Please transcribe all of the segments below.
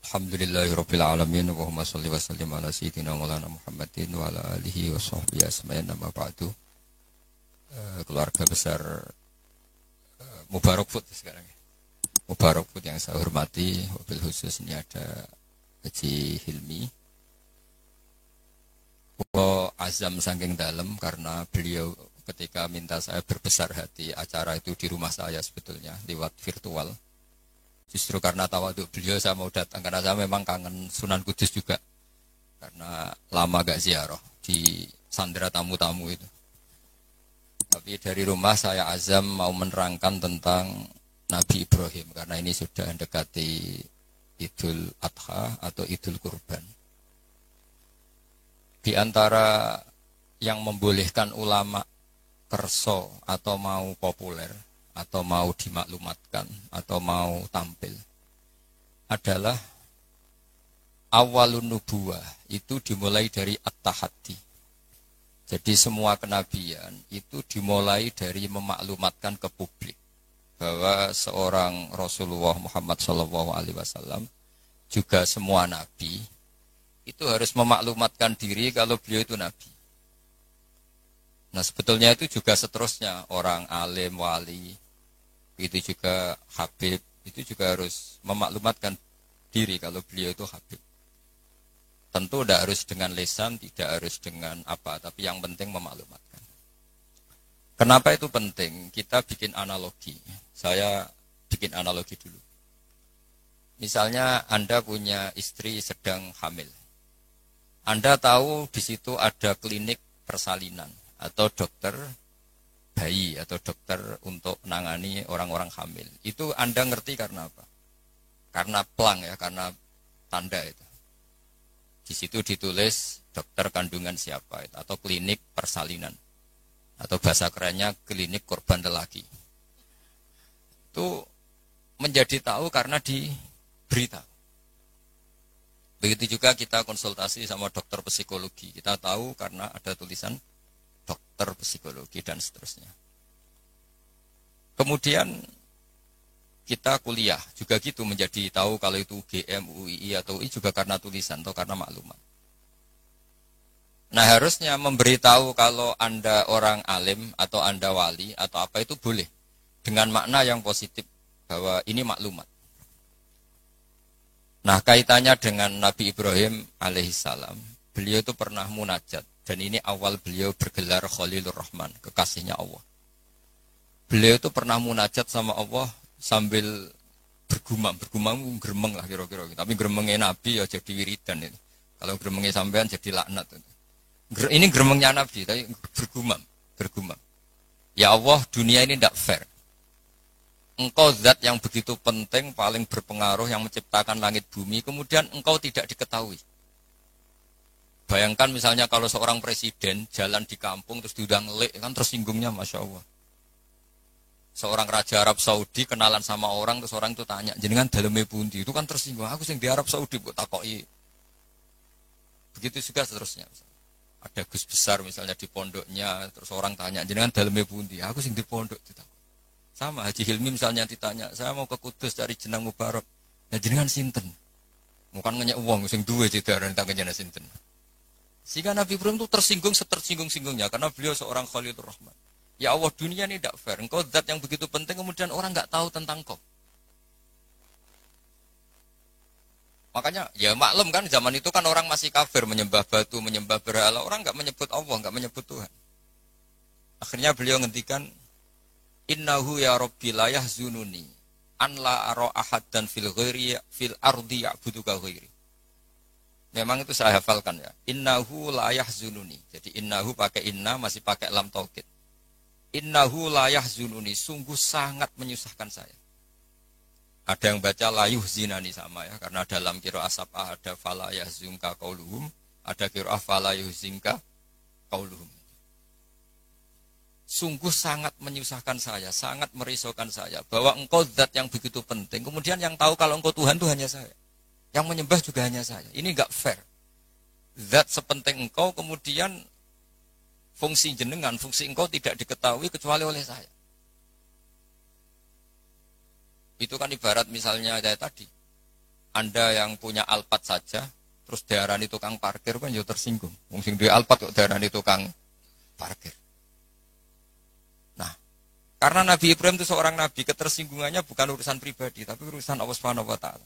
Alhamdulillahirabbil alamin Allahumma shalli wa sallim ala sayyidina Maulana Muhammadin wa ala alihi wa sahbihi asma'in amma ba'du. Keluarga besar Mubarak Food sekarang ya. Mubarak Food yang saya hormati, wabil khusus ini ada Haji Hilmi. Azam saking dalam karena beliau ketika minta saya berbesar hati acara itu di rumah saya sebetulnya lewat virtual. Justru karena tawaduk beliau saya mau datang karena saya memang kangen Sunan Kudus juga. Karena lama gak ziarah di sandera tamu-tamu itu. Tapi dari rumah saya azam mau menerangkan tentang Nabi Ibrahim karena ini sudah mendekati Idul Adha atau Idul Kurban. Di antara yang membolehkan ulama kerso atau mau populer atau mau dimaklumatkan atau mau tampil adalah awalun nubuwah itu dimulai dari at-tahaddi. Jadi semua kenabian itu dimulai dari memaklumatkan ke publik bahwa seorang Rasulullah Muhammad SAW juga semua nabi itu harus memaklumatkan diri kalau beliau itu nabi. Nah sebetulnya itu juga seterusnya orang alim, wali, itu juga habib, itu juga harus memaklumatkan diri kalau beliau itu habib. Tentu tidak harus dengan lisan, tidak harus dengan apa, tapi yang penting memaklumatkan. Kenapa itu penting? Kita bikin analogi. Saya bikin analogi dulu. Misalnya Anda punya istri sedang hamil. Anda tahu di situ ada klinik persalinan atau dokter bayi atau dokter untuk menangani orang-orang hamil. Itu Anda ngerti karena apa? Karena plang ya, karena tanda itu. Di situ ditulis dokter kandungan siapa itu, atau klinik persalinan. Atau bahasa kerennya klinik korban lelaki. Itu menjadi tahu karena diberitahu. Begitu juga kita konsultasi sama dokter psikologi. Kita tahu karena ada tulisan dokter psikologi dan seterusnya. Kemudian kita kuliah juga gitu menjadi tahu kalau itu UGM, UII atau UI juga karena tulisan atau karena maklumat. Nah harusnya memberitahu kalau Anda orang alim atau Anda wali atau apa itu boleh dengan makna yang positif bahwa ini maklumat. Nah kaitannya dengan Nabi Ibrahim alaihissalam, beliau itu pernah munajat. Dan ini awal beliau bergelar Khalilur Rahman, kekasihnya Allah. Beliau itu pernah munajat sama Allah sambil bergumam geremeng lah kira-kira. Tapi geremengnya Nabi ya jadi wiridan itu. Kalau geremengnya sampean jadi laknat. Ini geremengnya Nabi, tapi bergumam. Ya Allah, dunia ini tidak fair. Engkau zat yang begitu penting, paling berpengaruh, yang menciptakan langit bumi, kemudian engkau tidak diketahui. Bayangkan misalnya kalau seorang presiden jalan di kampung terus diundang lek, kan tersinggungnya Masya Allah. Seorang raja Arab Saudi kenalan sama orang, terus orang itu tanya, jenengan daleme pundi, itu kan tersinggung. Aku sing di Arab Saudi buat takoki. Begitu juga seterusnya. Ada Gus besar misalnya di pondoknya, terus orang tanya, jenengan daleme pundi, aku sing di pondok ditakok. Sama Haji Hilmi misalnya ditanya, saya mau ke Kudus cari jenang Mubarak. Ya jenengan sinten? Bukan ngenyek uang sing duwe jedaran tak jenengan sinten. Sehingga Nabi Ibrahim itu tersinggung setersinggung-singgungnya karena beliau seorang Khalilur Rahman. Ya Allah, dunia ini tidak fair. Engkau zat yang begitu penting kemudian orang nggak tahu tentang kau. Makanya ya maklum kan zaman itu kan orang masih kafir menyembah batu, menyembah berhala. Orang nggak menyebut Allah, nggak menyebut Tuhan. Akhirnya beliau ngendikan, Innahu ya Rabbi la yahzununi an la ara ahadan fil ghairi fil ardi ya'buduka ghairi. Memang itu saya hafalkan ya. Innahu la yahzununi. Jadi innahu pakai inna masih pakai lam taukid. Innahu la yahzununi, sungguh sangat menyusahkan saya. Ada yang baca la yuhzinani sama ya, karena dalam qiraah sab'ah ada fala yahzunka qauluhum, ada qiraah fala yuhzinka qauluhum. Sungguh sangat menyusahkan saya, sangat merisaukan saya bahwa engkau zat yang begitu penting, kemudian yang tahu kalau engkau Tuhan itu hanya saya. Yang menyembah juga hanya saya. Ini enggak fair. Zat sepenting engkau kemudian fungsi jenengan, fungsi engkau tidak diketahui kecuali oleh saya. Itu kan ibarat misalnya kayak tadi. Anda yang punya Alphard saja, terus diarani tukang parkir kan ya tersinggung. Wong sing duwe Alphard kok diarani tukang parkir. Nah, karena Nabi Ibrahim itu seorang nabi, ketersinggungannya bukan urusan pribadi, tapi urusan Allah Subhanahu wa taala.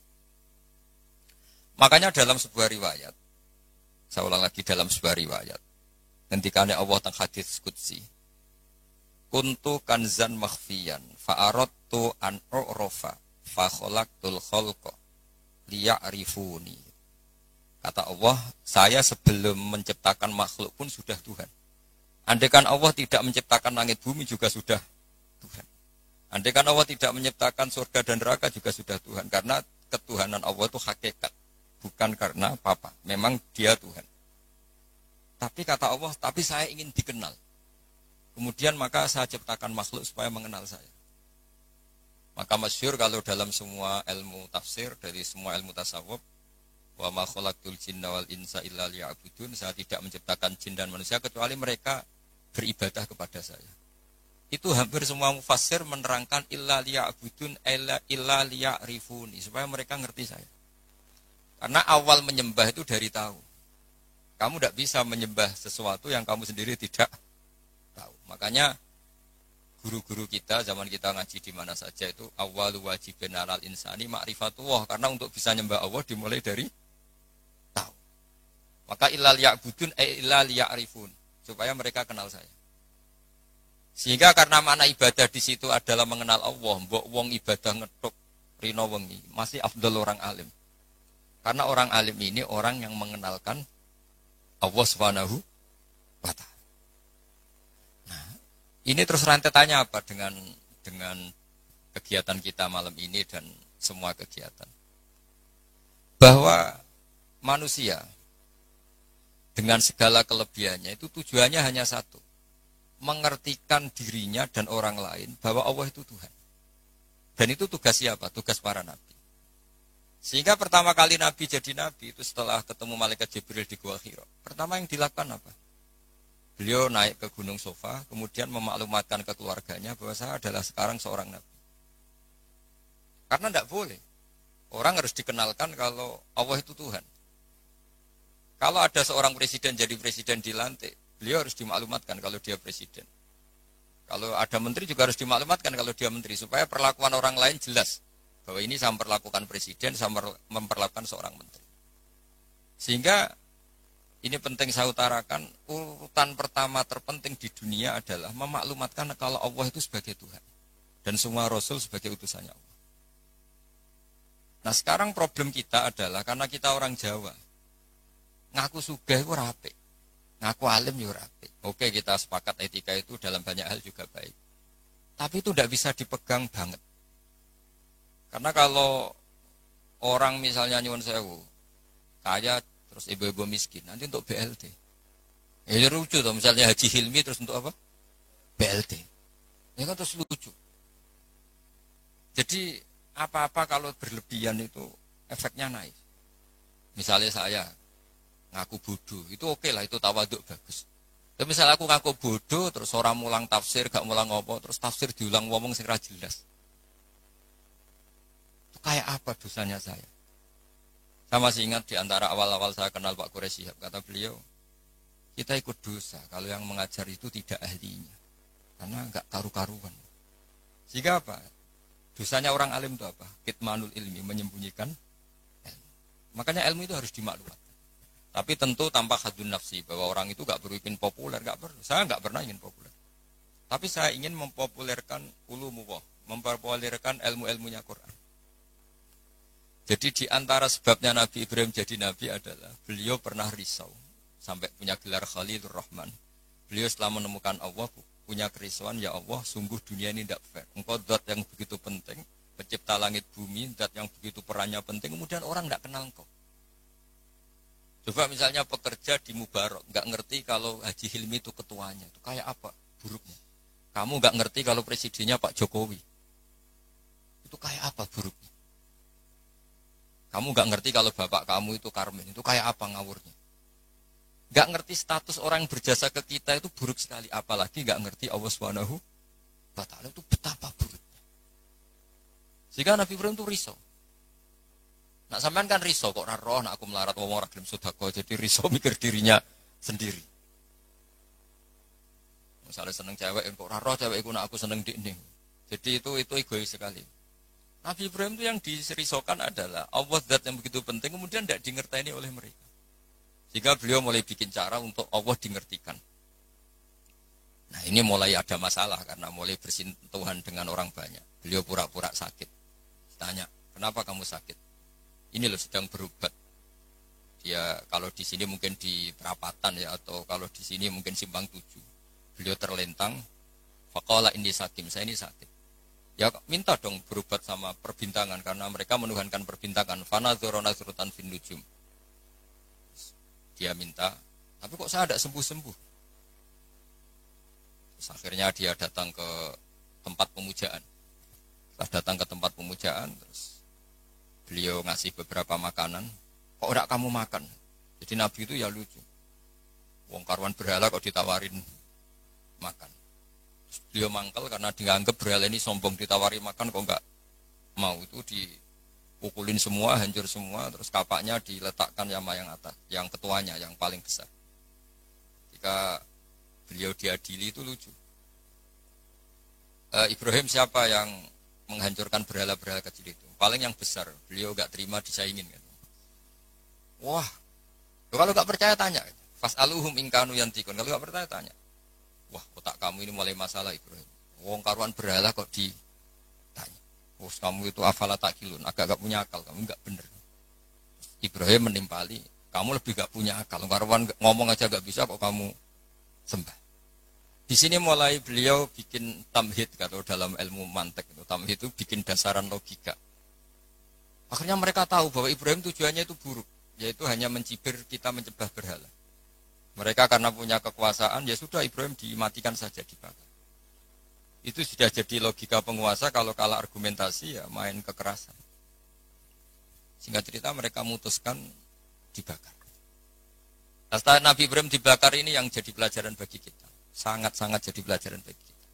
Makanya dalam sebuah riwayat, saya ulang lagi dalam sebuah riwayat, ngendikane Allah teng hadis qudsi, kuntu kanzan makhfiyan fa aradtu an u'rafa fa khalaqtul khalqa liya'rifuni. Kata Allah, saya sebelum menciptakan makhluk pun sudah Tuhan. Andaikan Allah tidak menciptakan langit bumi juga sudah Tuhan. Andaikan Allah tidak menciptakan surga dan neraka juga sudah Tuhan. Karena ketuhanan Allah itu hakikat, bukan karena apa-apa. Memang dia Tuhan. Tapi kata Allah, tapi saya ingin dikenal. Kemudian maka saya ciptakan makhluk supaya mengenal saya. Maka masyhur kalau dalam semua ilmu tafsir, dari semua ilmu tasawuf, wa ma khalaqtul jinna wal insa illa liya'budun, saya tidak menciptakan jin dan manusia kecuali mereka beribadah kepada saya. Itu hampir semua mufassir menerangkan illa liya'budun illa liya'rifuni, supaya mereka ngerti saya. Karena awal menyembah itu dari tahu. Kamu tidak bisa menyembah sesuatu yang kamu sendiri tidak tahu. Makanya guru-guru kita zaman kita ngaji di mana saja itu awwalu wajibin 'alal insani ma'rifatullah, karena untuk bisa nyembah Allah dimulai dari tahu. Maka illa liya'budun illa liya'rifun, supaya mereka kenal saya. Sehingga karena makna ibadah di situ adalah mengenal Allah, mbok wong ibadah ngetuk rino wengi, masih afdal orang alim. Karena orang alim ini orang yang mengenalkan Allah Subhanahu wa ta'ala. Nah, ini terus rentetannya apa dengan kegiatan kita malam ini dan semua kegiatan? Bahwa manusia dengan segala kelebihannya itu tujuannya hanya satu, mengertikan dirinya dan orang lain bahwa Allah itu Tuhan. Dan itu tugas siapa? Tugas para nabi. Sehingga pertama kali Nabi jadi Nabi itu setelah ketemu Malaikat Jibril di Gua Hira. Pertama yang dilakukan apa? Beliau naik ke Gunung Sofa, kemudian memaklumatkan ke keluarganya bahwa saya adalah sekarang seorang Nabi. Karena tidak boleh. Orang harus dikenalkan kalau Allah itu Tuhan. Kalau ada seorang presiden jadi presiden dilantik, beliau harus dimaklumatkan kalau dia presiden. Kalau ada menteri juga harus dimaklumatkan kalau dia menteri, supaya perlakuan orang lain jelas. Bahwa ini saya memperlakukan presiden, saya memperlakukan seorang menteri. Sehingga ini penting saya utarakan, urutan pertama terpenting di dunia adalah memaklumatkan kalau Allah itu sebagai Tuhan. Dan semua Rasul sebagai utusannya Allah. Nah sekarang problem kita adalah, karena kita orang Jawa, ngaku sugih itu rapi, ngaku alim juga rapi. Oke, kita sepakat etika itu dalam banyak hal juga baik. Tapi itu tidak bisa dipegang banget. Karena kalau orang misalnya nyuwun sewu, kaya terus ibu-ibu miskin, nanti untuk BLT. Ya lucu tuh, misalnya Haji Hilmi terus untuk apa? BLT. Ya kan terus lucu. Jadi apa-apa kalau berlebihan itu efeknya naik. Misalnya saya ngaku bodoh, itu oke lah, itu tawaduk bagus. Tapi misalnya aku ngaku bodoh, terus orang mulang tafsir, gak mulang apa, terus tafsir diulang ngomong sing ra jelas. Kayak apa dosanya saya? Saya masih ingat di antara awal-awal saya kenal Pak Quraish Shihab, kata beliau, kita ikut dosa kalau yang mengajar itu tidak ahlinya, karena enggak karu-karuan. Sehingga apa? Dosanya orang alim itu apa? Kitmanul ilmi, menyembunyikan ilmu. Makanya ilmu itu harus dimaklumatkan. Tapi tentu tanpa hadun nafsi, bahwa orang itu enggak perlu ingin populer, enggak perlu. Saya enggak pernah ingin populer. Tapi saya ingin mempopulerkan ulumullah, mempopulerkan ilmu-ilmunya Quran. Jadi di antara sebabnya Nabi Ibrahim jadi Nabi adalah beliau pernah risau sampai punya gelar Khalilur Rahman. Beliau setelah menemukan Allah punya kerisauan, ya Allah sungguh dunia ini tidak fair. Engkau zat yang begitu penting, pencipta langit bumi, zat yang begitu perannya penting, kemudian orang tidak kenal engkau. Coba misalnya pekerja di Mubarak, nggak ngerti kalau Haji Hilmi itu ketuanya, itu kayak apa buruknya. Kamu nggak ngerti kalau presidennya Pak Jokowi, itu kayak apa buruknya. Kamu nggak ngerti kalau bapak kamu itu Karmen, itu kayak apa ngawurnya. Nggak ngerti status orang yang berjasa ke kita itu buruk sekali, apalagi nggak ngerti Allah Subhanahu wa ta'ala itu betapa buruknya. Sehingga Nabi Ibrahim itu risau. Nak sampean kan riso kok ora roh nak aku melarat wong ora gelem sedekah, jadi riso mikir dirinya sendiri. Misalnya seneng cewek kok ora roh cewek iku nak aku seneng dik ning. Jadi itu egois sekali. Nabi Ibrahim itu yang diserisokan adalah Allah zat yang begitu penting kemudian tidak dingerteni oleh mereka. Sehingga beliau mulai bikin cara untuk Allah dingertikan. Nah ini mulai ada masalah karena mulai bersentuhan dengan orang banyak. Beliau pura-pura sakit. Tanya, kenapa kamu sakit? Ini loh sedang berobat. Dia kalau di sini mungkin di perapatan ya atau kalau di sini mungkin simpang 7. Beliau terlentang. Faqala inni sakim, saya ini sakit. Ya minta dong berobat sama perbintangan karena mereka menuhankan perbintangan. Fanadzara nazratan fin nujum. Dia minta, tapi kok saya tidak sembuh-sembuh. Terus akhirnya dia datang ke tempat pemujaan. Setelah datang ke tempat pemujaan, terus beliau ngasih beberapa makanan. Kok enggak kamu makan? Jadi Nabi itu ya lucu. Wong karuan berhala kok ditawarin makan. Terus beliau mangkel karena dianggap berhala ini sombong, ditawari makan kok enggak mau. Itu dipukulin semua, hancur semua, terus kapaknya diletakkan sama yang atas, yang ketuanya, yang paling besar. Jika beliau diadili itu lucu. Ibrahim siapa yang menghancurkan berhala-berhala kecil itu? Paling yang besar. Beliau gak terima disaingin kan. Wah, kalau gak percaya tanya. Fas'aluhum ingkanu yantikun. Kalau gak percaya tanya. Wah, otak kamu ini mulai masalah Ibrahim. Wong karuan berhala kok ditanya. Wah, kamu itu afala takilun. Agak gak punya akal. Kamu gak bener. Ibrahim menimpali. Kamu lebih gak punya akal. Karuan ngomong aja gak bisa kok kamu sembah. Di sini mulai beliau bikin tamhid kalau dalam ilmu mantek itu. Tamhid itu bikin dasaran logika. Akhirnya mereka tahu bahwa Ibrahim tujuannya itu buruk, yaitu hanya mencibir kita menyembah berhala. Mereka karena punya kekuasaan, ya sudah Ibrahim dimatikan saja dibakar. Itu sudah jadi logika penguasa kalau kalah argumentasi ya main kekerasan. Singkat cerita mereka memutuskan dibakar. Nah, setelah Nabi Ibrahim dibakar ini yang jadi pelajaran bagi kita. Sangat-sangat jadi pelajaran bagi kita.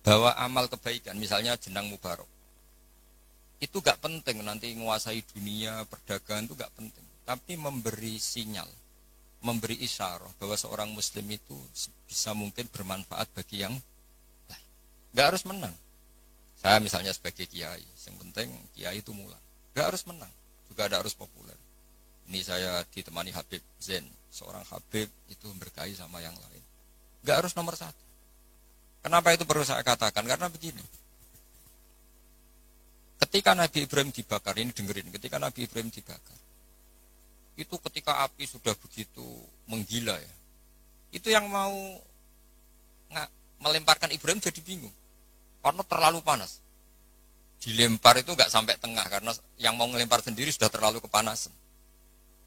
Bahwa amal kebaikan, misalnya jenang mubarok. Itu gak penting nanti menguasai dunia, perdagangan itu gak penting. Tapi memberi sinyal, memberi isyarah bahwa seorang muslim itu bisa mungkin bermanfaat bagi yang lain. Gak harus menang. Saya misalnya sebagai kiai, yang penting kiai itu mulai. Gak harus menang, juga ada harus populer. Ini saya ditemani Habib Zain, seorang Habib itu berkahi sama yang lain. Gak harus nomor 1. Kenapa itu perlu saya katakan? Karena begini. Ketika Nabi Ibrahim dibakar, ini dengerin, ketika Nabi Ibrahim dibakar, itu ketika api sudah begitu menggila ya, itu yang mau melemparkan Ibrahim jadi bingung, karena terlalu panas. Dilempar itu nggak sampai tengah, karena yang mau melempar sendiri sudah terlalu kepanasan.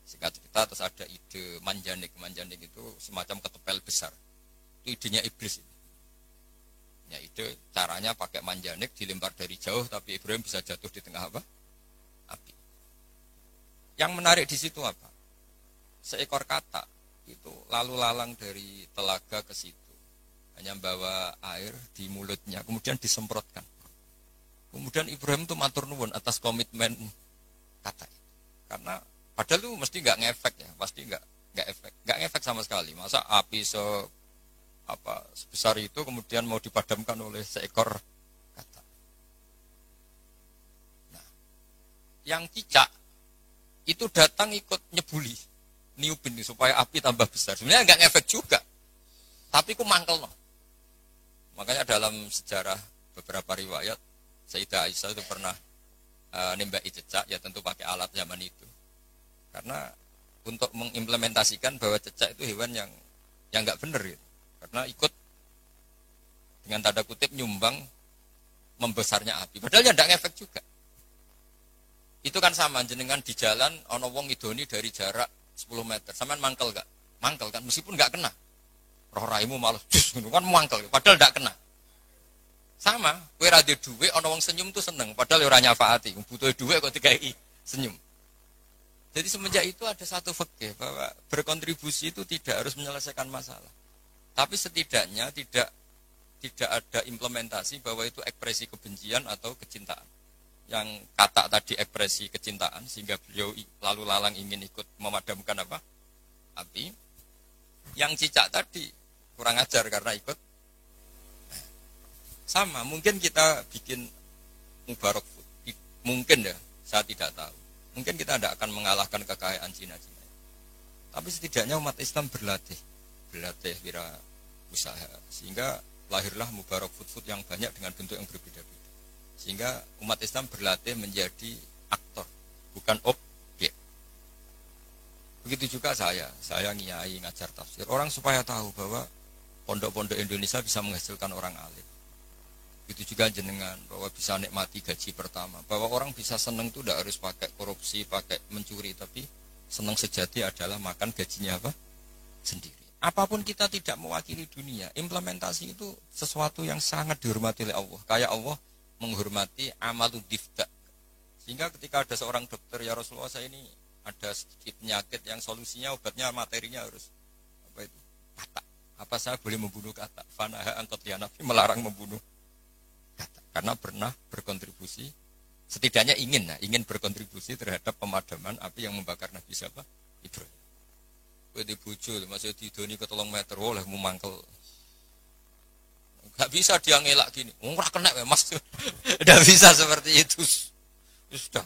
Singkat cerita, terus ada ide manjanik. Manjanik itu semacam ketepel besar. Itu idenya iblis. Ya ide caranya pakai manjanik dilempar dari jauh, tapi Ibrahim bisa jatuh di tengah apa? Api. Yang menarik di situ apa? Seekor katak itu lalu lalang dari telaga ke situ, hanya bawa air di mulutnya, kemudian disemprotkan. Kemudian Ibrahim itu matur nuwun atas komitmen katak. Karena padahal itu mesti nggak ngefek ya, pasti nggak ngefek sama sekali. Masa api sebesar itu kemudian mau dipadamkan oleh seekor katak. Nah, yang cicak itu datang ikut nyebuli, niupin supaya api tambah besar. Sebenarnya nggak ngefek juga, tapi ku mangkel no. Makanya dalam sejarah beberapa riwayat, Sayyidah Aisyah itu pernah nembaki cecak, ya tentu pakai alat zaman itu. Karena untuk mengimplementasikan bahwa cecak itu hewan yang nggak benar gitu. Karena ikut dengan tanda kutip nyumbang membesarnya api. Padahal ya nggak ngefek juga. Itu kan sama jenengan di jalan ono wong idoni dari jarak 10 meter. Sampean mangkel gak? Mangkel kan meskipun gak kena. Roh raimu malah jus kan mangkel padahal gak kena. Sama, kowe ra duwe dhuwit ana wong senyum tuh seneng padahal ora nyafaati. Butuh dhuwit kok dikai senyum. Jadi semenjak itu ada satu fikih bahwa berkontribusi itu tidak harus menyelesaikan masalah. Tapi setidaknya tidak ada implementasi bahwa itu ekspresi kebencian atau kecintaan. yang kata tadi ekspresi kecintaan sehingga beliau lalu lalang ingin ikut memadamkan apa? Api. Yang cicak tadi kurang ajar karena ikut. Sama, mungkin kita bikin Mubarak Food. Mungkin ya, saya tidak tahu. Mungkin kita tidak akan mengalahkan kekayaan Cina-Cina. Tapi setidaknya umat Islam berlatih wira usaha. Sehingga lahirlah Mubarak Food yang banyak dengan bentuk yang berbeda-beda. Sehingga umat Islam berlatih menjadi aktor, bukan objek. Begitu juga saya ngiyai ngajar tafsir. Orang supaya tahu bahwa pondok-pondok Indonesia bisa menghasilkan orang alim. Begitu juga jenengan, bahwa bisa nikmati gaji pertama. Bahwa orang bisa senang itu tidak harus pakai korupsi, pakai mencuri, tapi senang sejati adalah makan gajinya apa? Sendiri. Apapun kita tidak mewakili dunia, implementasi itu sesuatu yang sangat dihormati oleh Allah. Kayak Allah menghormati amalu difta. Sehingga ketika ada seorang dokter, ya Rasulullah saya ini ada sedikit penyakit yang solusinya obatnya materinya harus apa itu? Kata. Apa saya boleh membunuh kata? Fanaha angkot lianafi melarang membunuh kata. Karena pernah berkontribusi, setidaknya ingin berkontribusi terhadap pemadaman api yang membakar Nabi siapa? Ibrahim. Kowe dibujo, masih didoni ke 3 meter, oleh memangkel. Gak bisa dia ngelak gini. Ora kena Mas. Tidak bisa seperti itu. Sudah.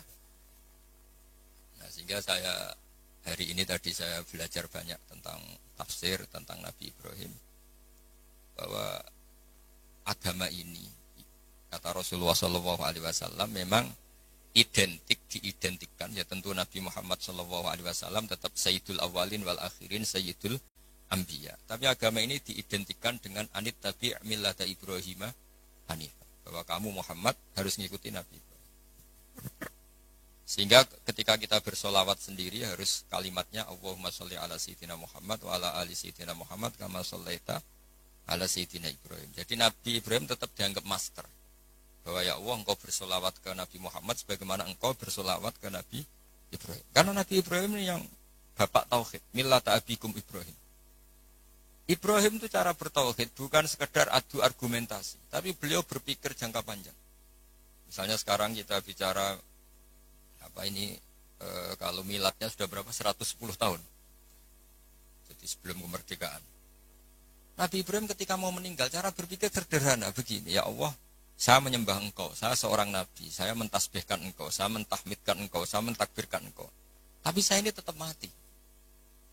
Nah, sehingga saya hari ini tadi saya belajar banyak tentang tafsir, tentang Nabi Ibrahim. Bahwa agama ini kata Rasulullah SAW memang diidentikan ya tentu Nabi Muhammad SAW tetap Sayyidul Awalin wal Akhirin Sayyidul Anbiya. Tapi agama ini diidentikan dengan anit tabi' millata Ibrahim hanifah. Bahwa kamu Muhammad harus mengikuti Nabi Ibrahim. Sehingga ketika kita bersolawat sendiri harus kalimatnya Allahumma sholli ala sayyidina Muhammad wa ala ali sayyidina Muhammad kama shollaita ala sayyidina Ibrahim. Jadi Nabi Ibrahim tetap dianggap master. Bahwa ya Allah engkau bersolawat ke Nabi Muhammad sebagaimana engkau bersolawat ke Nabi Ibrahim. Karena Nabi Ibrahim ini yang bapak tauhid, millata abikum Ibrahim. Ibrahim itu cara bertauhid bukan sekedar adu argumentasi, tapi beliau berpikir jangka panjang. Misalnya sekarang kita bicara apa ini kalau miladnya sudah berapa? 110 tahun. Jadi sebelum kemerdekaan. Nabi Ibrahim ketika mau meninggal cara berpikir sederhana begini, ya Allah, saya menyembah engkau, saya seorang nabi, saya mentasbihkan engkau, saya mentahmidkan engkau, saya mentakbirkan engkau. Tapi saya ini tetap mati.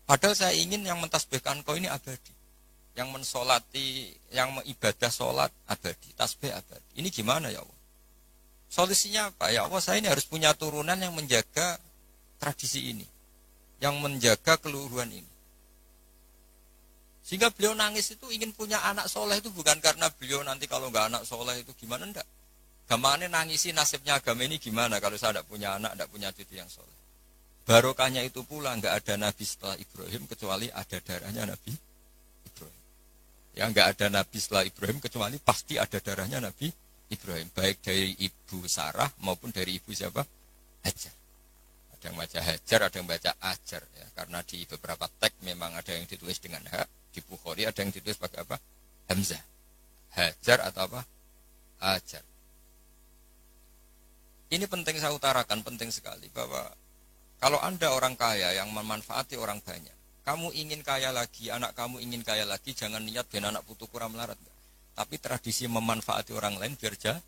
Padahal saya ingin yang mentasbihkan engkau ini abadi. Yang mensolati, yang mengibadah solat abadi, tasbih abadi. Ini gimana ya Allah? Solusinya apa? Ya Allah, saya ini harus punya turunan yang menjaga tradisi ini. Yang menjaga keluhuran ini. Sehingga beliau nangis itu ingin punya anak soleh itu bukan karena beliau nanti kalau nggak anak soleh itu gimana, enggak. Gamane nangisi nasibnya agama ini gimana kalau saya tidak punya anak, tidak punya cucu yang soleh. Barokahnya itu pula nggak ada nabi setelah Ibrahim kecuali ada darahnya Nabi Ibrahim. Ya nggak ada nabi setelah Ibrahim kecuali pasti ada darahnya Nabi Ibrahim. Baik dari ibu Sarah maupun dari ibu siapa? Hajar. Ada yang baca Hajar, ada yang baca Ajar. Ya, karena di beberapa teks memang ada yang ditulis dengan hak. Di Bukhari ada yang ditulis pakai apa? Hamzah. Hajar atau apa? Ajar. Ini penting saya utarakan, penting sekali bahwa kalau Anda orang kaya yang memanfaati orang banyak, kamu ingin kaya lagi, anak kamu ingin kaya lagi, jangan niat biar anak putu kurang melarat. Tapi tradisi memanfaati orang lain biar jalan.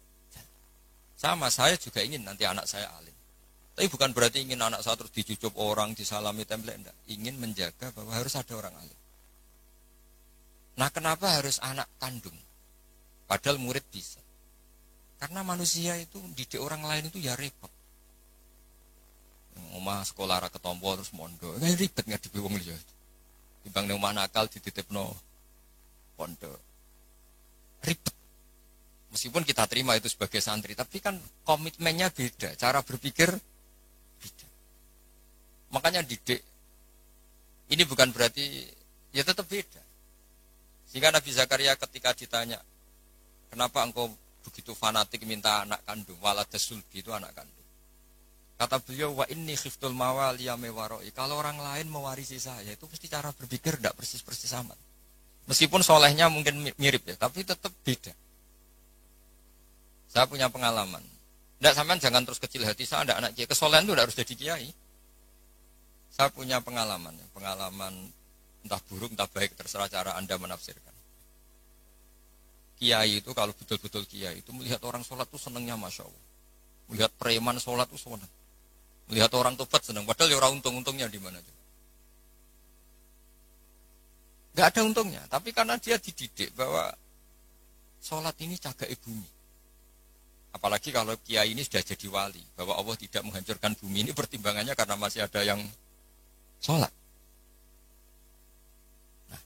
Sama, saya juga ingin nanti anak saya alim. Tapi bukan berarti ingin anak saya terus dicucup orang, disalami template, enggak. Ingin menjaga bahwa harus ada orang alim. Nah, kenapa harus anak kandung? Padahal murid bisa. Karena manusia itu didik orang lain itu ya repot. Omah sekolah ra ketompo terus mondok. Kayak ribet ngadepi wong liya. Timbang ning omah nakal dititipno pondok. Ribet. Meskipun kita terima itu sebagai santri, tapi kan komitmennya beda, cara berpikir beda. Makanya didik ini bukan berarti ya tetap beda. Sehingga Nabi Zakaria ketika ditanya, kenapa engkau begitu fanatik minta anak kandung, waladas sulbi itu anak kandung. Kata beliau, wa inni khiftul mawaliya mewaroi. Kalau orang lain mewarisi saya, itu pasti cara berpikir tidak persis-persis sama. Meskipun solehnya mungkin mirip ya, tapi tetap beda. Saya punya pengalaman. Tidak, sampean jangan terus kecil hati, saya ada anak kiai. Kesolehan itu tidak harus jadi kiai. Saya punya pengalaman entah buruk entah baik, terserah cara Anda menafsirkan. Kiai itu kalau betul-betul kiai itu melihat orang sholat itu senengnya Masya Allah. Melihat preman sholat itu seneng. Melihat orang tobat seneng. Padahal ya orang untung-untungnya di mana juga. Gak ada untungnya. Tapi karena dia dididik bahwa sholat ini cagai bumi. Apalagi kalau kiai ini sudah jadi wali. Bahwa Allah tidak menghancurkan bumi ini pertimbangannya karena masih ada yang sholat. Nah,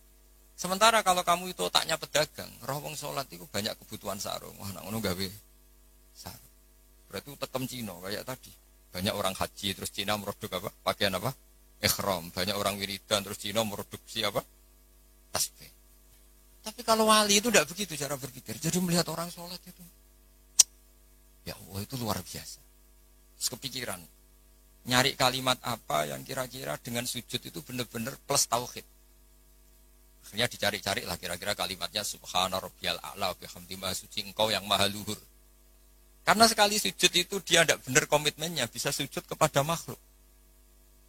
sementara kalau kamu itu otaknya pedagang, roh wong sholat itu banyak kebutuhan sarung. Wah, nak ngono gawe sarung. Berarti tekem Cina kayak tadi. Banyak orang haji terus Cina meroduk apa? Pakaian apa? Ikhram. Banyak orang wiridan terus Cina meroduksi apa? Tasbih. Tapi kalau wali itu tidak begitu cara berpikir. Jadi melihat orang sholat itu, ya Allah itu luar biasa. Terus kepikiran, nyari kalimat apa yang kira-kira dengan sujud itu benar-benar plus tauhid. Akhirnya dicari-cari lah kira-kira kalimatnya Subhana Rabbiyal A'la bihamdi maha suci engkau yang maha luhur. Karena sekali sujud itu dia tidak benar komitmennya, bisa sujud kepada makhluk.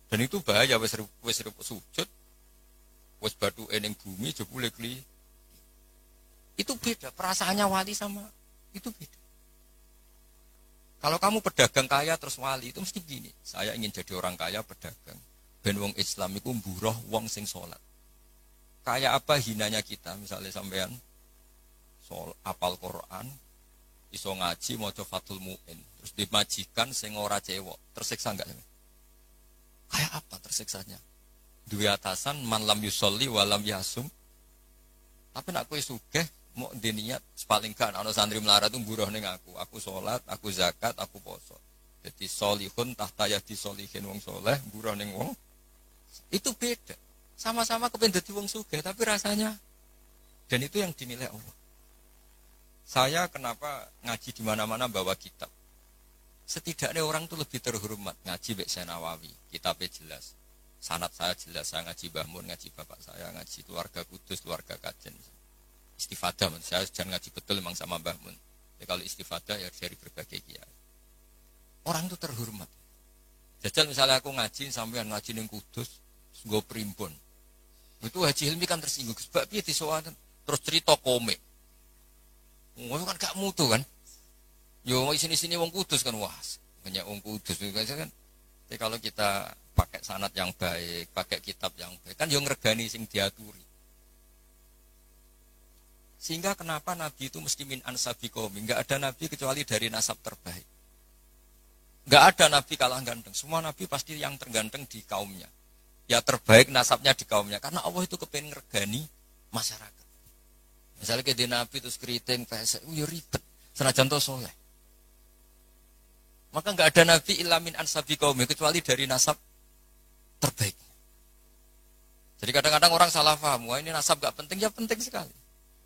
Dan itu bahaya, wis sujud, wis batu eneng bumi, jebule kli. Itu beda, perasaannya wali sama itu beda. Kalau kamu pedagang kaya terus wali, itu mesti gini. Saya ingin jadi orang kaya pedagang. Ben wong Islam itu mburoh wong sing sholat. Kayak apa hinanya kita, misalnya sampean apal Quran, iso ngaji maca Fathul Mu'in, terus dimajikan sing ora cewek, tersiksa enggak? Kayak apa tersiksanya? Dua atasan man lam yusolli wa lam yasum. Tapi nak kowe sugih mau diniat paling kan ana santri melarat tuh buruh ning aku salat, aku zakat, aku poso. Jadi solihun tahta yadi solihin wong soleh, buruh ning wong. Itu beda. Sama-sama kepen dadi wong sugih tapi rasanya, dan itu yang dinilai Allah. Saya kenapa ngaji di mana-mana bawa kitab? Setidaknya orang tuh lebih terhormat ngaji Mbak Nawawi, kitabnya jelas. Sanad saya jelas, saya ngaji Mbah Mun, ngaji bapak saya, ngaji keluarga Kudus, keluarga Kajen. Istifadah, saya jangan ngaji betul memang sama Mbah Mun. Ya, kalau istifadah ya dari berbagai kiai. Orang tuh terhormat. Jajal misalnya aku ngaji sampean ngaji ning Kudus, nggo primbon. Itu Haji Hilmi kan tersinggung, sebab piye disowan terus cerita komik. Wong kan gak mutu kan. Yo sini-sini wong Kudus kan wah, banyak wong Kudus kan. Tapi kalau kita pakai sanad yang baik, pakai kitab yang baik, kan yo ngregani sing diaturi. Sehingga kenapa Nabi itu mesti min ansabi qaumi? Enggak ada nabi kecuali dari nasab terbaik. Enggak ada nabi kalah ganteng. Semua nabi pasti yang terganteng di kaumnya. Ya terbaik nasabnya di kaumnya karena Allah itu kepengen ngregani masyarakat. Misalnya ke nabi terus keriting, pesek, yo ribet. Senajan to soleh. Maka enggak ada nabi illa min ansabi qaumi kecuali dari nasab terbaik. Jadi kadang-kadang orang salah paham, wah ini nasab enggak penting, ya penting sekali.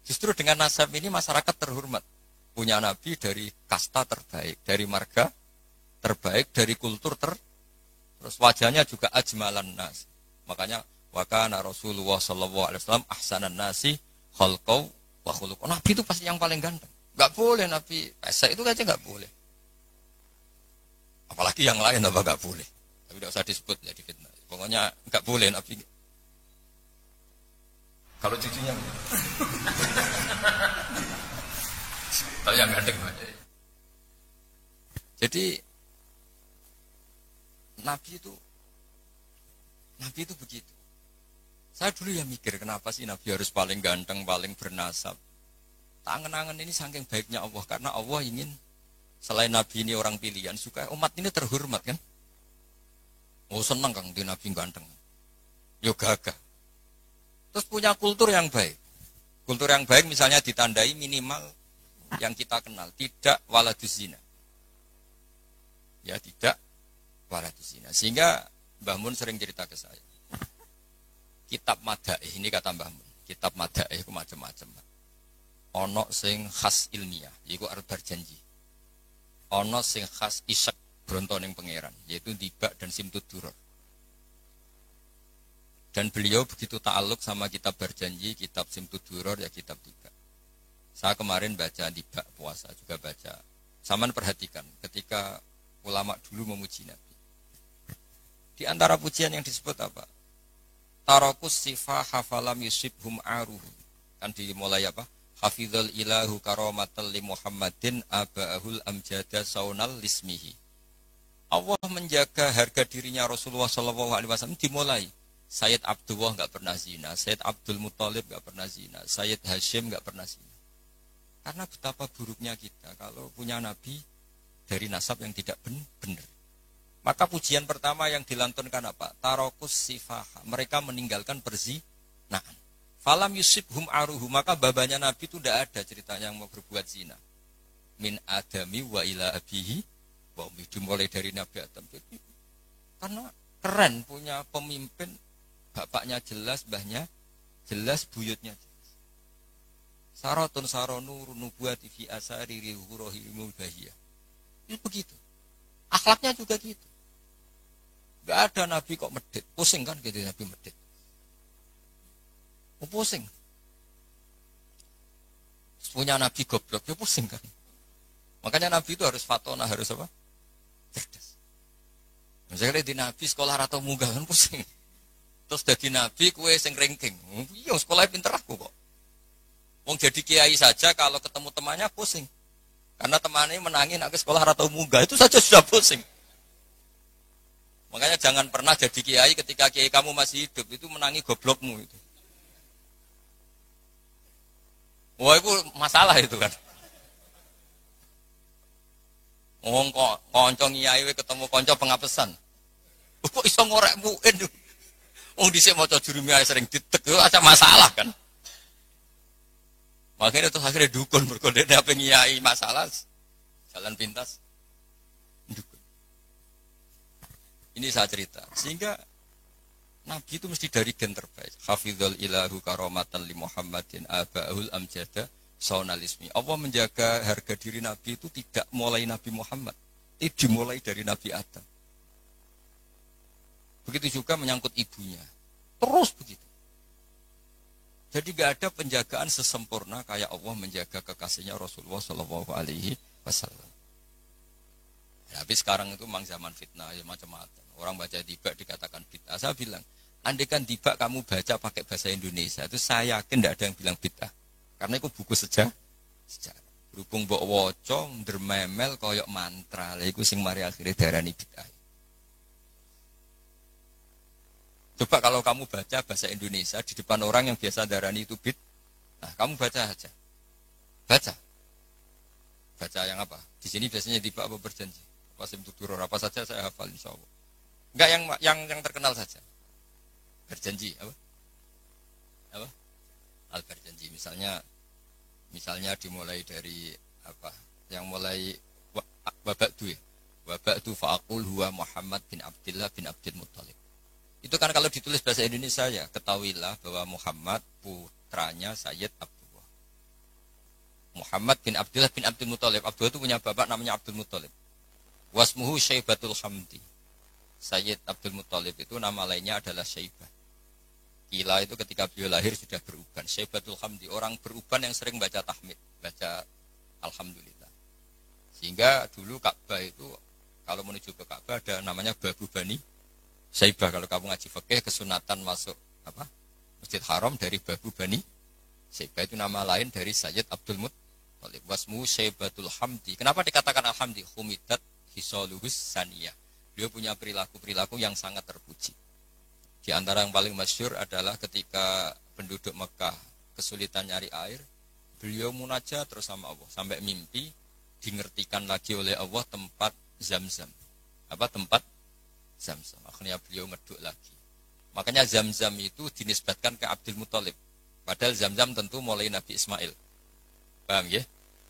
Justru dengan nasab ini masyarakat terhormat. Punya nabi dari kasta terbaik, dari marga terbaik, dari kultur terus wajahnya juga ajmalan nas. Makanya wa kana Rasulullah sallallahu alaihi wasallam ahsanan nasi khalqau wa khuluq. Nabi itu pasti yang paling ganteng. Enggak boleh nabi pesek itu aja enggak boleh. Apalagi yang lain apa enggak boleh. Tapi tidak usah disebut ya di fitnah. Pokoknya enggak boleh nabi. Kalau cucunya kalau yang ganteng. Jadi Nabi itu begitu. Saya dulu ya mikir kenapa sih Nabi harus paling ganteng, paling bernasab. Tangan-tangan ini saking baiknya Allah karena Allah ingin selain Nabi ini orang pilihan supaya umat ini terhormat kan. Oh senang Kang di Nabi ganteng. Yo gagah. Terus punya kultur yang baik. Kultur yang baik misalnya ditandai minimal yang kita kenal tidak waladus zina. Ya tidak waladus zina. Sehingga Mbah Mun sering cerita ke saya. Kitab Madaih ini kata Mbah Mun. Kitab Madaih itu macam-macam. Ono sing khas ilmiah, yaitu arbar janji. Ono sing khas isak bronto ning pangeran, yaitu Dibak dan Simtud Duror. Dan beliau begitu ta'aluk sama kitab berjanji, kitab Simtud Duror, ya kitab Dibak. Saya kemarin baca Dibak puasa, juga baca Saman perhatikan ketika ulama dulu memuji Nabi. Di antara pujian yang disebut apa? Tarakus sifah hafalam yusibhum aruhu. Kan dimulai apa? Hafizul ilahu karomatal li Muhammadin aba'ahul amjada saunal lismihi. Allah menjaga harga dirinya Rasulullah SAW dimulai. Sayyid Abdullah nggak pernah zina, Sayyid Abdul Muthalib nggak pernah zina, Sayyid Hashim nggak pernah zina. Karena betapa buruknya kita kalau punya Nabi dari nasab yang tidak benar. Maka pujian pertama yang dilantunkan apa? Tarokus sifaha. Mereka meninggalkan perzinahan. Falam yusibhum aruhu. Maka babanya Nabi itu tidak ada ceritanya yang mau berbuat zina. Min adami wa ila abihi. Dimulai dari Nabi Adam. Jadi, karena keren punya pemimpin. Bapaknya jelas, mbahnya jelas, buyutnya jelas. Saratun saronur nubuati fi asari rihurohimul bahiyah. Itu begitu. Akhlaknya juga gitu. Gak ada Nabi kok medit. Pusing kan gitu Nabi medit. Pusing. Punya Nabi goblok, ya pusing kan. Makanya Nabi itu harus fatona, harus apa? Cerdas. Misalnya di Nabi sekolah atau munggah kan pusing. Terus jadi Nabi kue sing ranking. Iya sekolahnya pinter aku kok. Wong jadi kiai saja kalau ketemu temannya pusing. Karena temannya menangin aku sekolah atau munggah itu saja sudah pusing. Makanya jangan pernah jadi kiai ketika kiai kamu masih hidup itu menangi goblokmu itu. Wah itu masalah itu kan. Ngomong kok konco kiai ketemu konco pengapesan. Kok iso ngorek muin. Wong dhisik maca jurumi ae sering ditek itu ada masalah kan. Makanya terus akhirnya dukun berkode apa ngiyai masalah jalan pintas. Dukun. Ini saya cerita. Sehingga Nabi itu mesti dari gen terbaik. Hafizul ilahu karomatan li Muhammadin aba'ul amjada saunalismi. Allah menjaga harga diri Nabi itu tidak mulai Nabi Muhammad. Itu dimulai dari Nabi Adam. Begitu juga menyangkut ibunya. Terus begitu. Jadi gak ada penjagaan sesempurna kayak Allah menjaga kekasihnya Rasulullah Shallallahu Alaihi Wasallam. Tapi sekarang itu memang zaman fitnah ya macam-macam. Orang baca tiba dikatakan bid'ah. Saya bilang, andaikan tiba kamu baca pakai bahasa Indonesia, itu saya yakin tidak ada yang bilang bid'ah. Karena itu buku sejarah. Berhubung mbok waca ndrememel koyok mantra. Lha iku sing mari akhire darani bid'ah. Coba kalau kamu baca bahasa Indonesia di depan orang yang biasa darani itu bid'ah. Nah, kamu baca aja. Baca. Baca yang apa? Di sini biasanya tiba apa berjanji. Pasim tuturor apa saja saya hafal insyaallah. Enggak yang terkenal saja. Berjanji apa? Apa? Al berjanji misalnya dimulai dari apa? Yang mulai wabaktu ya. Wabaktu faqul huwa Muhammad bin Abdullah bin Abdul Muthalib. Itu kan kalau ditulis bahasa Indonesia ya, ketahuilah bahwa Muhammad putranya Sayyid Abdullah. Muhammad bin Abdullah bin Abdul Muthalib. Abdullah itu punya bapak namanya Abdul Muthalib. Wasmuhu Syaibatul Hamdi. Sayyid Abdul Muthalib itu nama lainnya adalah Syaibah. Kila itu ketika beliau lahir sudah beruban. Syaibatul Hamdi, orang beruban yang sering baca tahmid, baca Alhamdulillah. Sehingga dulu Ka'bah itu kalau menuju ke Ka'bah ada namanya Babu Bani Syaibah. Kalau kamu ngaji fikih kesunatan masuk apa? Masjid Haram dari Babu Bani Syaibah itu nama lain dari Sayyid Abdul Muthalib. Wasmu Syaibatul Hamdi. Kenapa dikatakan Alhamdi? Humidat hisaluhus saniyah. Beliau punya perilaku-perilaku yang sangat terpuji. Di antara yang paling masyhur adalah ketika penduduk Mekah kesulitan nyari air, beliau munajat terus sama Allah sampai mimpi dingertikan lagi oleh Allah tempat Zam-Zam. Apa tempat Zam-Zam. Akhirnya beliau ngeduk lagi. Makanya Zam-Zam itu dinisbatkan ke Abdul Muthalib. Padahal Zam-Zam tentu mulai Nabi Ismail. Paham ya?